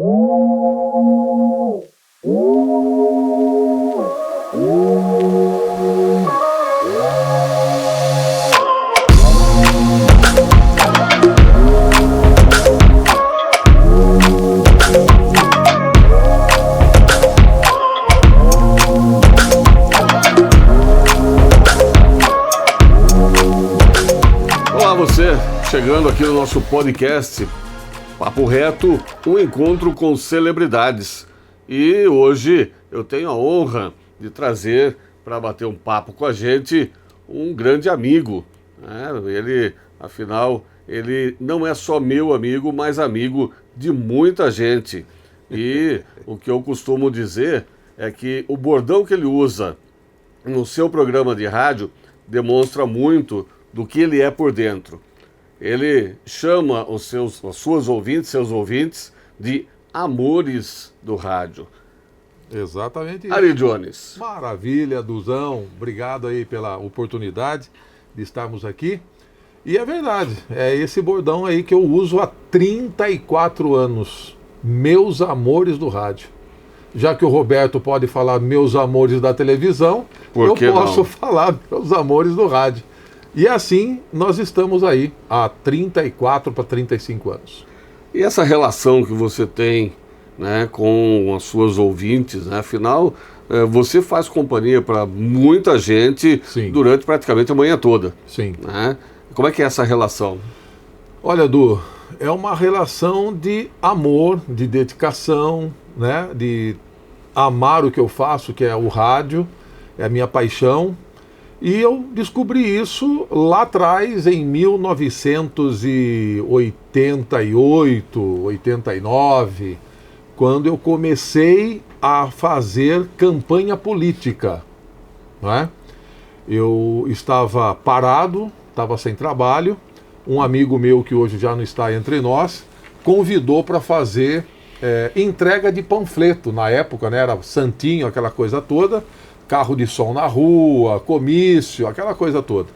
Olá você, chegando aqui no nosso podcast Papo Reto, um encontro com celebridades. E hoje eu tenho a honra de trazer para bater um papo com a gente um grande amigo, né? Ele, afinal, ele não é só meu amigo, mas amigo de muita gente. E o que eu costumo dizer é que o bordão que ele usa no seu programa de rádio demonstra muito do que ele é por dentro. Ele chama seus ouvintes, de amores do rádio. Exatamente isso. Ari Jones. Maravilha, Duzão. Obrigado aí pela oportunidade de estarmos aqui. E é verdade, é esse bordão aí que eu uso há 34 anos. Meus amores do rádio. Já que o Roberto pode falar meus amores da televisão, eu posso falar meus amores do rádio. E assim nós estamos aí há 34 para 35 anos. E essa relação que você tem, né, com as suas ouvintes, né? Afinal, você faz companhia para muita gente. Sim. Durante praticamente a manhã toda. Sim. Né? Como é que é essa relação? Olha, Du, é uma relação de amor, de dedicação, né? De amar o que eu faço, que é o rádio, é a minha paixão. E eu descobri isso lá atrás, em 1988, 89, quando eu comecei a fazer campanha política. Não é? Eu estava parado, estava sem trabalho, um amigo meu que hoje já não está entre nós, convidou para fazer entrega de panfleto. Na época, né, era santinho, aquela coisa toda, carro de som na rua, comício, aquela coisa toda.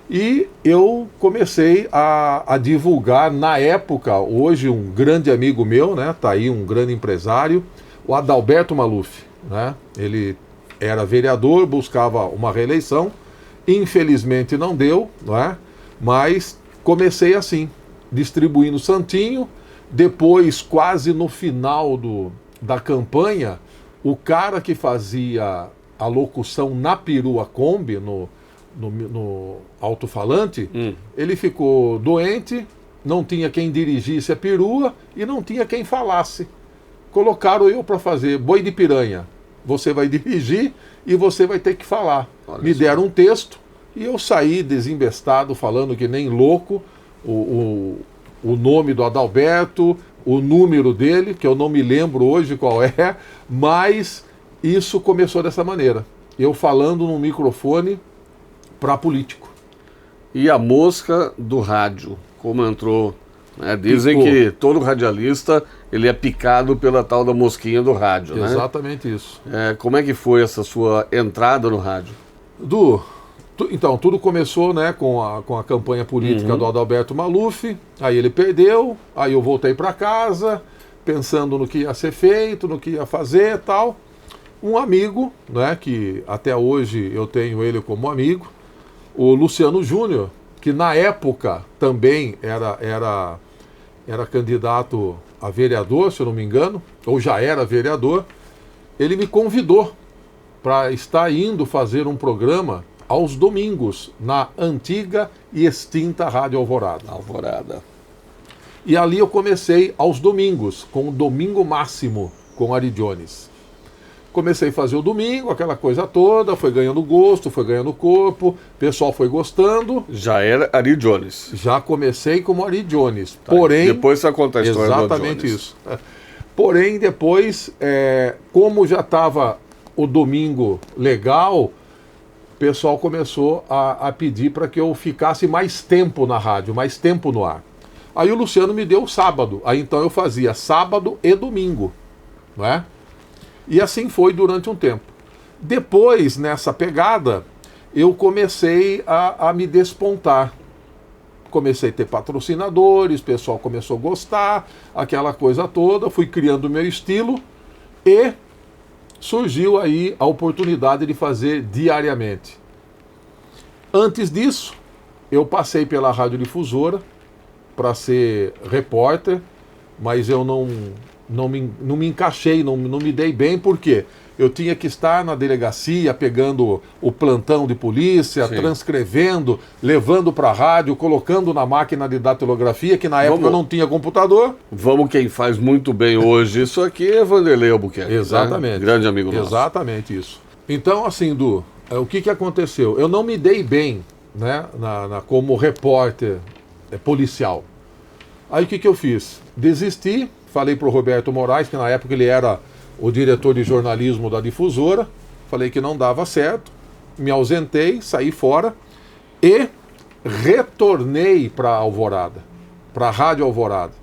E eu comecei a divulgar, na época, hoje um grande amigo meu, né, tá aí um grande empresário, o Adalberto Maluf, né? Ele era vereador, buscava uma reeleição, infelizmente não deu, não é? Mas comecei assim, distribuindo santinho. Depois, quase no final da campanha, o cara que fazia a locução na perua Kombi, no alto-falante, ele ficou doente, não tinha quem dirigisse a perua e não tinha quem falasse. Colocaram eu para fazer boi de piranha. Você vai dirigir e você vai ter que falar. Me deram um texto e eu saí desembestado, falando que nem louco, o nome do Adalberto, o número dele, que eu não me lembro hoje qual é, mas isso começou dessa maneira. Eu falando num microfone para político. E a mosca do rádio, como entrou? Né? Dizem que todo radialista ele é picado pela tal da mosquinha do rádio. Exatamente, né? Isso. Como é que foi essa sua entrada no rádio? Então, tudo começou, né, com a campanha política do Adalberto Maluf. Aí ele perdeu, aí eu voltei para casa, pensando no que ia ser feito, no que ia fazer e tal. Um amigo, né, que até hoje eu tenho ele como amigo, o Luciano Júnior, que na época também era candidato a vereador, se eu não me engano, ou já era vereador. Ele me convidou para estar indo fazer um programa aos domingos na antiga e extinta Rádio Alvorada. E ali eu comecei aos domingos, com o Domingo Máximo, com Ari Jones. Comecei a fazer o domingo, aquela coisa toda, foi ganhando gosto, foi ganhando corpo, o pessoal foi gostando. Já era Ari Jones. Já comecei como Ari Jones. Tá, porém, depois você conta a história do Ari Jones. Exatamente isso. Porém, depois, como já estava o domingo legal, o pessoal começou a pedir para que eu ficasse mais tempo na rádio, mais tempo no ar. Aí o Luciano me deu o sábado. Aí então eu fazia sábado e domingo, não é? E assim foi durante um tempo. Depois, nessa pegada, eu comecei a me despontar comecei a ter patrocinadores, o pessoal começou a gostar, aquela coisa toda, fui criando o meu estilo e surgiu aí a oportunidade de fazer diariamente. Antes disso, eu passei pela radiodifusora para ser repórter, mas eu não me encaixei, não me dei bem, por quê? Eu tinha que estar na delegacia pegando o plantão de polícia, Sim. transcrevendo, levando para a rádio, colocando na máquina de datilografia, que na época eu não tinha computador. Vamos, quem faz muito bem hoje isso aqui é Vanderlei Albuquerque. Exatamente. Né? Grande amigo nosso. Exatamente isso. Então, assim, Du, o que aconteceu? Eu não me dei bem, né, como repórter policial. Aí o que eu fiz? Desisti, falei para o Roberto Moraes, que na época ele era o diretor de jornalismo da difusora, falei que não dava certo, me ausentei, saí fora e retornei para Alvorada, para a Rádio Alvorada,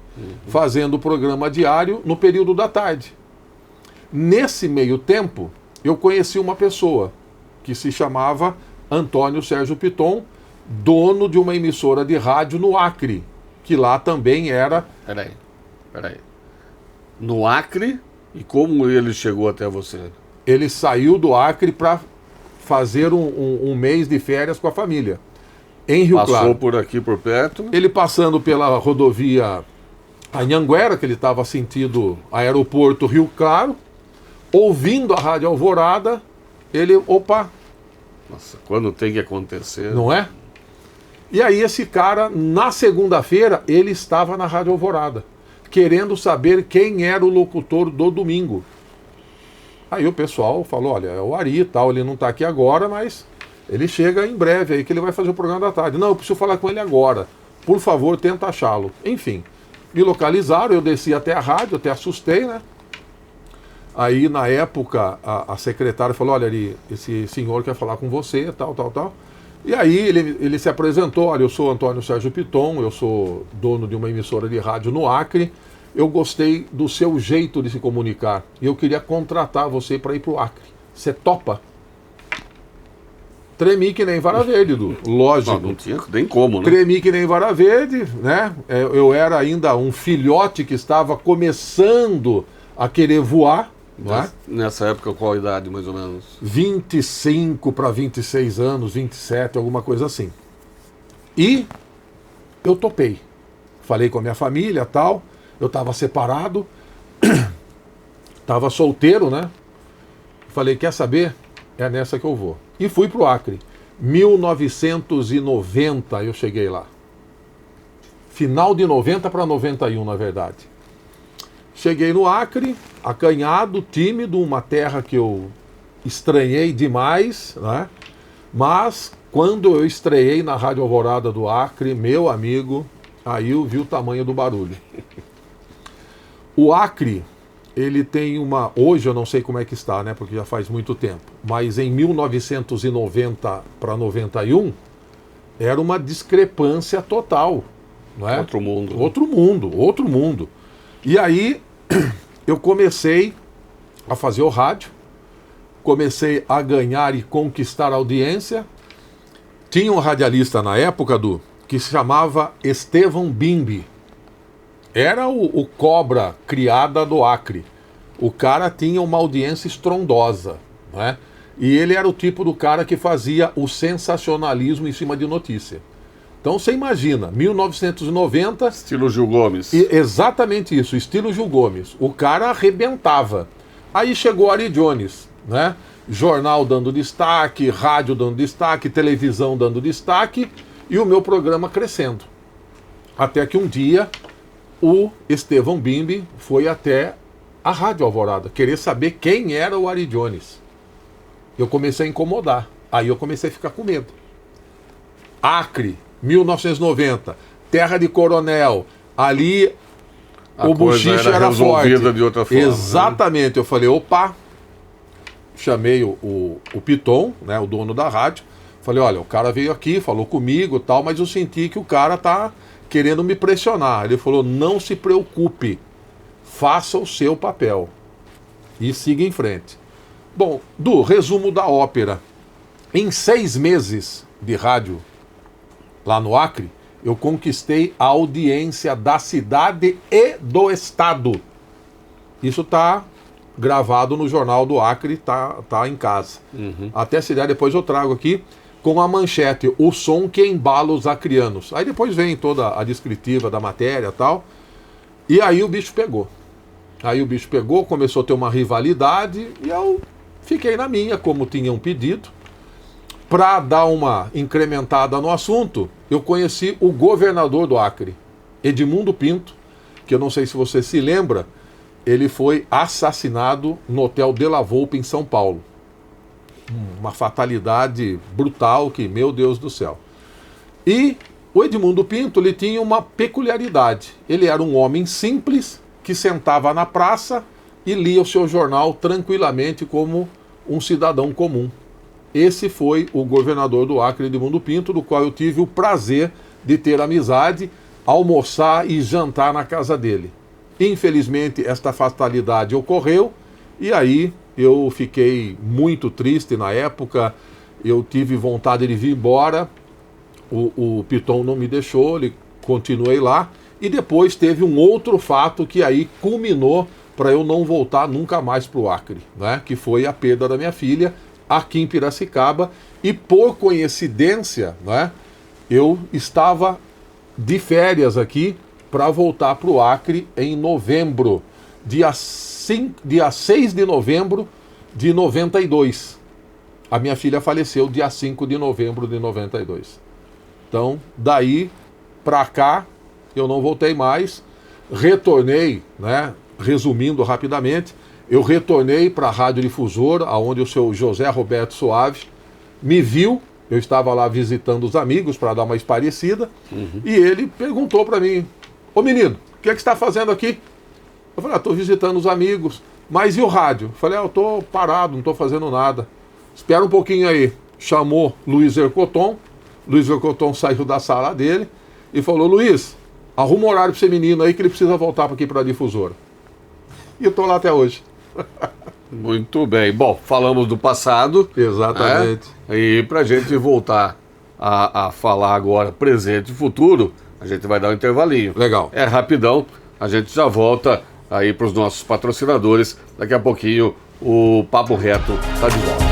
fazendo o programa diário no período da tarde. Nesse meio tempo, eu conheci uma pessoa que se chamava Antônio Sérgio Piton, dono de uma emissora de rádio no Acre, que lá também era... Peraí. No Acre, e como ele chegou até você? Ele saiu do Acre para fazer um mês de férias com a família, em Rio Claro. Passou por aqui, por perto. Ele passando pela rodovia Anhanguera, que ele estava sentido aeroporto Rio Claro, ouvindo a Rádio Alvorada, ele, opa... Nossa, quando tem que acontecer... Não é? E aí esse cara, na segunda-feira, ele estava na Rádio Alvorada, querendo saber quem era o locutor do domingo. Aí o pessoal falou, olha, é o Ari e tal, ele não está aqui agora, mas ele chega em breve aí, que ele vai fazer o programa da tarde. Não, eu preciso falar com ele agora. Por favor, tenta achá-lo. Enfim, me localizaram, eu desci até a rádio, até assustei, né? Aí, na época, a secretária falou, olha, Ari, esse senhor quer falar com você, tal. E aí ele se apresentou, olha, eu sou Antônio Sérgio Piton, eu sou dono de uma emissora de rádio no Acre, eu gostei do seu jeito de se comunicar e eu queria contratar você para ir para o Acre. Você topa? Tremi que nem vara verde, Du. Lógico. Não tinha nem como, né? Tremi que nem vara verde, né? Eu era ainda um filhote que estava começando a querer voar. Né? Nessa época, qual a idade, mais ou menos? 25 para 26 anos, 27, alguma coisa assim. E eu topei. Falei com a minha família, tal. Eu estava separado, estava solteiro, né? Falei, quer saber? É nessa que eu vou. E fui pro Acre. 1990 eu cheguei lá. Final de 90 para 91, na verdade. Cheguei no Acre, acanhado, tímido, uma terra que eu estranhei demais, né? Mas quando eu estreiei na Rádio Alvorada do Acre, meu amigo, aí eu vi o tamanho do barulho. O Acre, ele tem uma... Hoje eu não sei como é que está, né? Porque já faz muito tempo. Mas em 1990 para 91, era uma discrepância total. Não é? Outro mundo. Outro mundo. E aí eu comecei a fazer o rádio, comecei a ganhar e conquistar audiência. Tinha um radialista na época, Du, que se chamava Estevão Bimbi. Era o cobra criada do Acre. O cara tinha uma audiência estrondosa, né? E ele era o tipo do cara que fazia o sensacionalismo em cima de notícia. Então você imagina, 1990... Estilo Gil Gomes. Exatamente isso, estilo Gil Gomes. O cara arrebentava. Aí chegou Ari Jones, né? Jornal dando destaque, rádio dando destaque, televisão dando destaque e o meu programa crescendo. Até que um dia o Estevão Bimbi foi até a Rádio Alvorada, querer saber quem era o Ari Jones. Eu comecei a incomodar. Aí eu comecei a ficar com medo. Acre, 1990, terra de coronel, ali o buchicho era forte. De outra forma, exatamente, né? Eu falei, opa, chamei o Piton, né, o dono da rádio, falei, olha, o cara veio aqui, falou comigo e tal, mas eu senti que o cara tá querendo me pressionar. Ele falou, não se preocupe, faça o seu papel e siga em frente. Bom, Du, resumo da ópera. Em 6 meses de rádio lá no Acre, eu conquistei a audiência da cidade e do estado. Isso está gravado no Jornal do Acre, tá em casa. Até se der, depois eu trago aqui com a manchete, o som que embala os acrianos. Aí depois vem toda a descritiva da matéria e tal. E aí o bicho pegou. Começou a ter uma rivalidade e eu fiquei na minha, como tinham pedido. Para dar uma incrementada no assunto, eu conheci o governador do Acre, Edmundo Pinto, que eu não sei se você se lembra, ele foi assassinado no Hotel De La Volpe, em São Paulo. Uma fatalidade brutal que, meu Deus do céu. E o Edmundo Pinto, ele tinha uma peculiaridade. Ele era um homem simples, que sentava na praça e lia o seu jornal tranquilamente como um cidadão comum. Esse foi o governador do Acre, Edmundo Pinto, do qual eu tive o prazer de ter amizade, almoçar e jantar na casa dele. Infelizmente, esta fatalidade ocorreu e aí eu fiquei muito triste na época, eu tive vontade de vir embora, o Piton não me deixou, continuei lá, e depois teve um outro fato que aí culminou para eu não voltar nunca mais para o Acre, né? Que foi a perda da minha filha aqui em Piracicaba, e por coincidência, né, eu estava de férias aqui para voltar para o Acre em novembro, dia 6 de novembro de 92. A minha filha faleceu dia 5 de novembro de 92. Então, daí para cá, eu não voltei mais, retornei, né, resumindo rapidamente, eu retornei para a Rádio Difusora, onde o seu José Roberto Soares me viu, eu estava lá visitando os amigos para dar uma esparecida, e ele perguntou para mim, ô menino, o que é que você está fazendo aqui? Eu falei, estou visitando os amigos, mas e o rádio? Eu falei, eu estou parado, não estou fazendo nada. Espera um pouquinho aí. Chamou Luiz Ercoton saiu da sala dele e falou, Luiz, arruma um horário para esse menino aí que ele precisa voltar aqui para a Difusora. E eu estou lá até hoje. Muito bem. Bom, falamos do passado. Exatamente. E para a gente voltar a falar agora presente e futuro, a gente vai dar um intervalinho. Legal. É rapidão, a gente já volta aí para os nossos patrocinadores. Daqui a pouquinho o Papo Reto está de volta.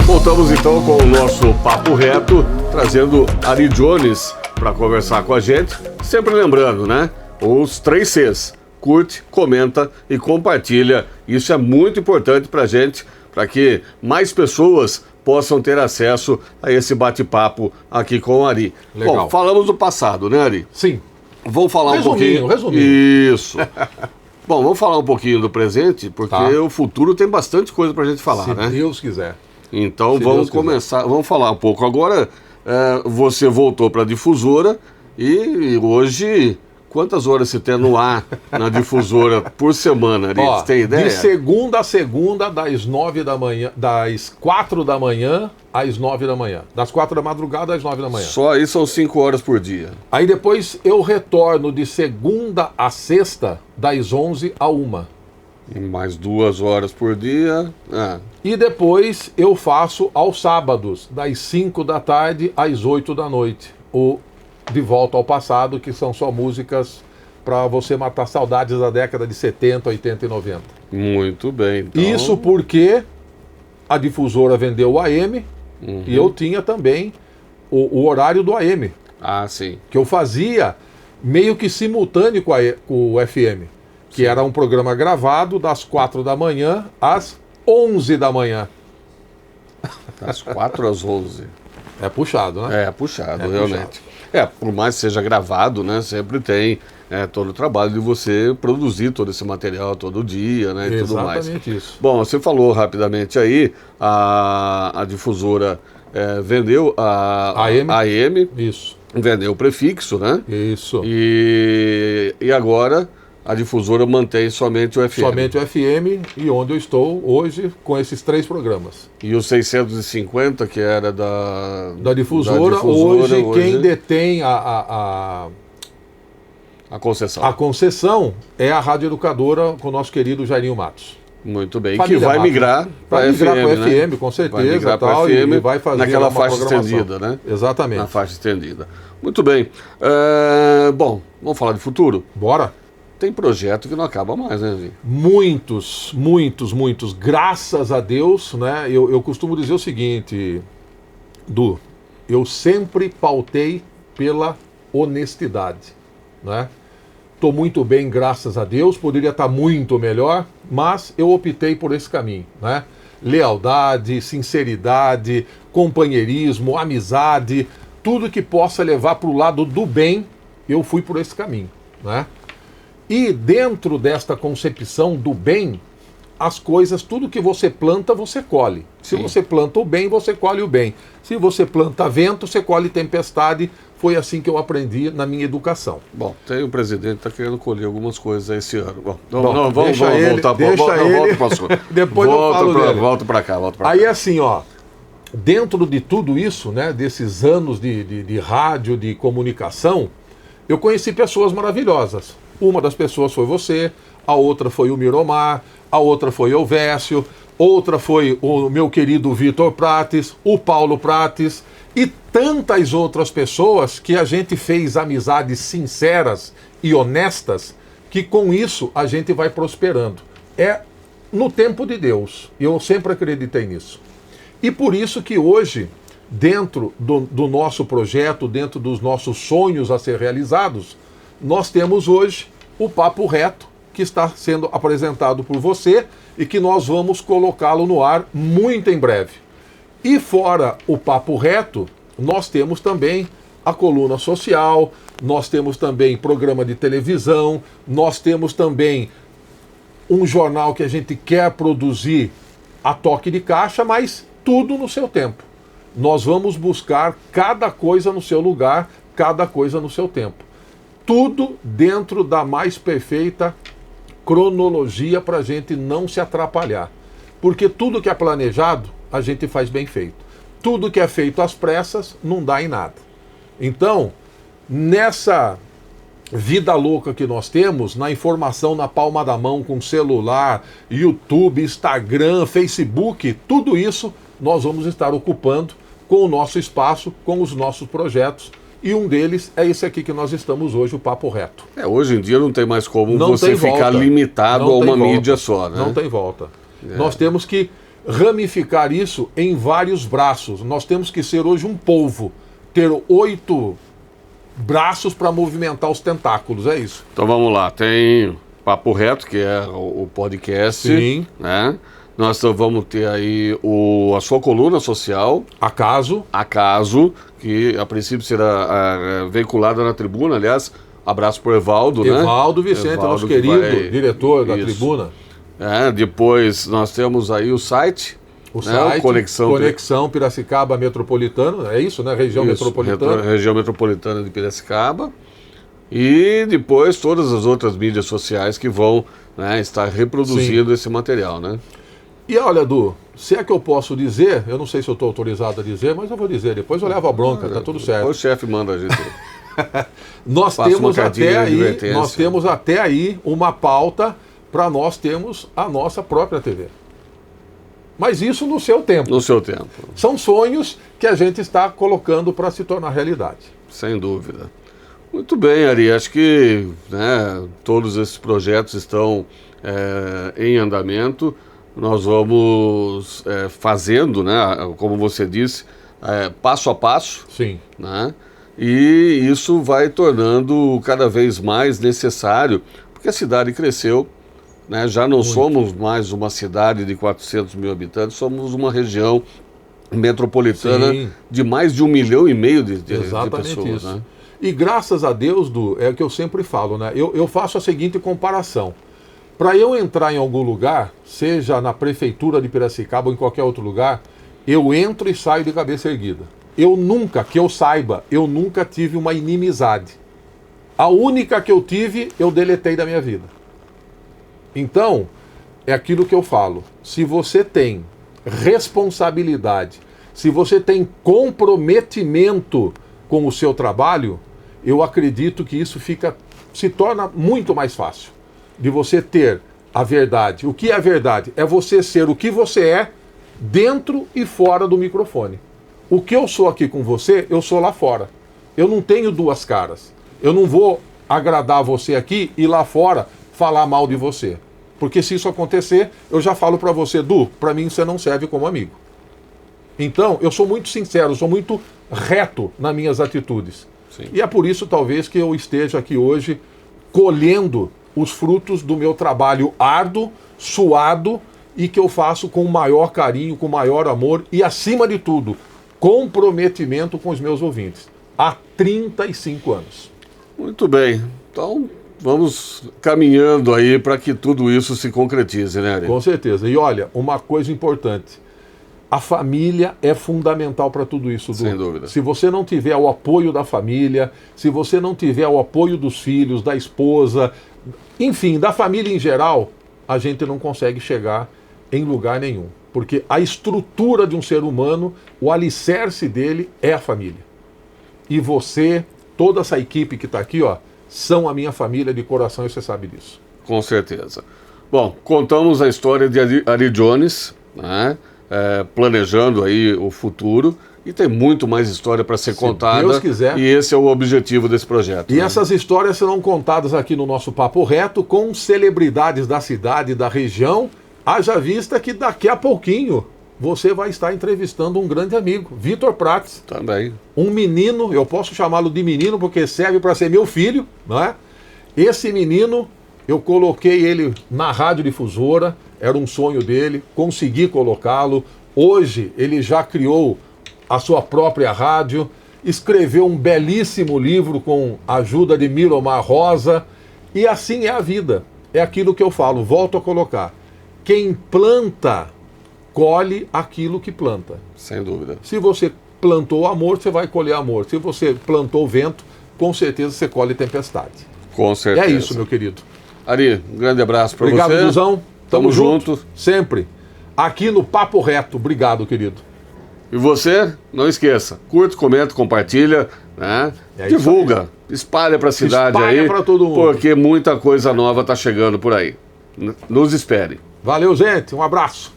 Voltamos então com o nosso Papo Reto, trazendo Ari Jones para conversar com a gente. Sempre lembrando, né? Os 3 Cs. Curte, comenta e compartilha. Isso é muito importante para a gente, para que mais pessoas possam ter acesso a esse bate-papo aqui com o Ari. Legal. Bom, falamos do passado, né, Ari? Sim. Vamos falar um pouquinho. Isso. Bom, vamos falar um pouquinho do presente, porque o futuro tem bastante coisa pra gente falar, né? Se Deus quiser. Então vamos começar, vamos falar um pouco. Agora, você voltou para a Difusora e hoje, quantas horas você tem no ar na Difusora por semana, Ari? Você tem ideia? De segunda a segunda, das 4 da manhã às 9 da manhã. Das 4 da madrugada às 9 da manhã. Só aí são 5 horas por dia. Aí depois eu retorno de segunda a sexta, das 11 a 1. Mais 2 horas por dia. E depois eu faço aos sábados, das 5 da tarde às 8 da noite, o De Volta ao Passado, que são só músicas para você matar saudades da década de 70, 80 e 90. Muito bem. Então... Isso porque a difusora vendeu o AM e eu tinha também o horário do AM, Ah, sim. que eu fazia meio que simultâneo com o FM, que era um programa gravado das 4 da manhã às 11 da manhã. Das 4 às 11. É puxado, né? É puxado, É realmente. Por mais que seja gravado, né? Sempre tem todo o trabalho de você produzir todo esse material todo dia, né? E tudo mais. Exatamente isso. Bom, você falou rapidamente aí, a difusora vendeu a AM, Isso. vendeu o prefixo, né? Isso. E agora a difusora mantém somente o FM. Somente o FM e onde eu estou hoje com esses 3 programas. E o 650, que era Da difusora, hoje quem detém a concessão. A concessão é a Rádio Educadora com o nosso querido Jairinho Matos. Muito bem, Família que vai Matos. migrar para Vai migrar FM, para né? FM, com certeza. Vai migrar para tal, FM e vai fazer naquela uma faixa programação. estendida, né? Exatamente. Na faixa estendida. Muito bem. Bom, vamos falar de futuro? Bora? Tem projeto que não acaba mais, né, Zinho? Muitos. Graças a Deus, né? Eu costumo dizer o seguinte, Du, eu sempre pautei pela honestidade, né? Estou muito bem, graças a Deus, poderia estar muito melhor, mas eu optei por esse caminho, né? Lealdade, sinceridade, companheirismo, amizade, tudo que possa levar para o lado do bem, eu fui por esse caminho, né? E dentro desta concepção do bem, as coisas, tudo que você planta, você colhe. Se Sim. você planta o bem, você colhe o bem. Se você planta vento, você colhe tempestade. Foi assim que eu aprendi na minha educação. Bom, tem o presidente que está querendo colher algumas coisas esse ano. Bom, Bom, vamos voltar para o assunto. Depois eu falo dele. Volta para cá. Aí assim, ó, dentro de tudo isso, né, desses anos de rádio, de comunicação, eu conheci pessoas maravilhosas. Uma das pessoas foi você, a outra foi o Miromar, a outra foi o Vécio, outra foi o meu querido Vitor Prates, o Paulo Prates e tantas outras pessoas que a gente fez amizades sinceras e honestas, que com isso a gente vai prosperando. É no tempo de Deus, e eu sempre acreditei nisso. E por isso que hoje, dentro do nosso projeto, dentro dos nossos sonhos a ser realizados, nós temos hoje o Papo Reto, que está sendo apresentado por você e que nós vamos colocá-lo no ar muito em breve. E fora o Papo Reto, nós temos também a coluna social, nós temos também programa de televisão, nós temos também um jornal que a gente quer produzir a toque de caixa, mas tudo no seu tempo. Nós vamos buscar cada coisa no seu lugar, cada coisa no seu tempo. Tudo dentro da mais perfeita cronologia para a gente não se atrapalhar. Porque tudo que é planejado, a gente faz bem feito. Tudo que é feito às pressas, não dá em nada. Então, nessa vida louca que nós temos, na informação na palma da mão, com celular, YouTube, Instagram, Facebook, tudo isso nós vamos estar ocupando com o nosso espaço, com os nossos projetos. E um deles é esse aqui que nós estamos hoje, o Papo Reto. Hoje em dia não tem mais como Não você tem ficar volta. limitado Não a uma tem volta. mídia só, né? Não tem volta. Nós temos que ramificar isso em vários braços. Nós temos que ser hoje um polvo, ter 8 braços para movimentar os tentáculos, é isso. Então vamos lá, tem Papo Reto, que é o podcast, Sim. né? Nós vamos ter aí a sua coluna social, Acaso, que a princípio será veiculada na Tribuna, aliás, abraço para o Evaldo, né? Evaldo Vicente, nosso que querido vai- diretor da Isso. Tribuna. Depois nós temos aí o site, O né? site, Conexão Piracicaba Metropolitano, é isso, né? Região Isso, Metropolitana. Região Metropolitana de Piracicaba. E depois todas as outras mídias sociais que vão, né, estar reproduzindo esse material, né? E olha, Edu, se é que eu posso dizer, eu não sei se eu estou autorizado a dizer, mas eu vou dizer, depois eu levo a bronca, tá tudo certo. O chefe manda a gente. Nós Faça uma temos cartilha de advertência. nós temos até aí uma pauta para nós termos a nossa própria TV. Mas isso no seu tempo. No seu tempo, São sonhos que a gente está colocando para se tornar realidade. sem dúvida. Muito bem, Ari. Acho que, né, todos esses projetos estão em andamento. Nós vamos fazendo, né, como você disse, passo a passo. Sim. Né, e isso vai tornando cada vez mais necessário, porque a cidade cresceu, né, já não somos mais uma cidade de 400 mil habitantes, somos uma região metropolitana Sim. de mais de 1,5 milhão de pessoas. Isso. Né? E graças a Deus, é o que eu sempre falo, né? Eu faço a seguinte comparação. Para eu entrar em algum lugar, seja na prefeitura de Piracicaba ou em qualquer outro lugar, eu entro e saio de cabeça erguida. Eu nunca, que eu saiba, eu nunca tive uma inimizade. A única que eu tive, eu deletei da minha vida. Então, é aquilo que eu falo. Se você tem responsabilidade, se você tem comprometimento com o seu trabalho, eu acredito que isso se torna muito mais fácil de você ter a verdade. O que é a verdade? É você ser o que você é dentro e fora do microfone. O que eu sou aqui com você, eu sou lá fora. Eu não tenho duas caras. Eu não vou agradar você aqui e lá fora falar mal de você. Porque se isso acontecer, eu já falo para você, para mim você não serve como amigo. Então, eu sou muito sincero, eu sou muito reto nas minhas atitudes. Sim. E é por isso, talvez, que eu esteja aqui hoje colhendo os frutos do meu trabalho árduo, suado, e que eu faço com o maior carinho, com o maior amor e, acima de tudo, comprometimento com os meus ouvintes. Há 35 anos. Muito bem. Então, vamos caminhando aí para que tudo isso se concretize, né, Ari? Com certeza. E olha, uma coisa importante. A família é fundamental para tudo isso, Sem dúvida. Se você não tiver o apoio da família, se você não tiver o apoio dos filhos, da esposa, enfim, da família em geral, a gente não consegue chegar em lugar nenhum. Porque a estrutura de um ser humano, o alicerce dele é a família. E você, toda essa equipe que está aqui, ó, são a minha família de coração e você sabe disso. Com certeza. Bom, contamos a história de Ari Jones, né? Planejando aí o futuro, e tem muito mais história para ser contada. Deus quiser. E esse é o objetivo desse projeto. E né? essas histórias serão contadas aqui no nosso Papo Reto com celebridades da cidade, da região. Haja vista que daqui a pouquinho você vai estar entrevistando um grande amigo, Vitor Prates. Também. Um menino, eu posso chamá-lo de menino porque serve para ser meu filho, não é? Esse menino, eu coloquei ele na radiodifusora, era um sonho dele, consegui colocá-lo. Hoje ele já criou a sua própria rádio, escreveu um belíssimo livro com a ajuda de Milomar Rosa, e assim é a vida. É aquilo que eu falo, volto a colocar. Quem planta, colhe aquilo que planta. Sem dúvida. Se você plantou amor, você vai colher amor. Se você plantou vento, com certeza você colhe tempestade. Com certeza. É isso, meu querido. Ari, um grande abraço para você. Obrigado, Duzão. Tamo junto. Sempre. Aqui no Papo Reto. Obrigado, querido. E você, não esqueça, curte, comenta, compartilha, né? Divulga, espalha para a cidade espalha aí, para todo mundo. Porque muita coisa nova tá chegando por aí. Nos espere. Valeu, gente. Um abraço.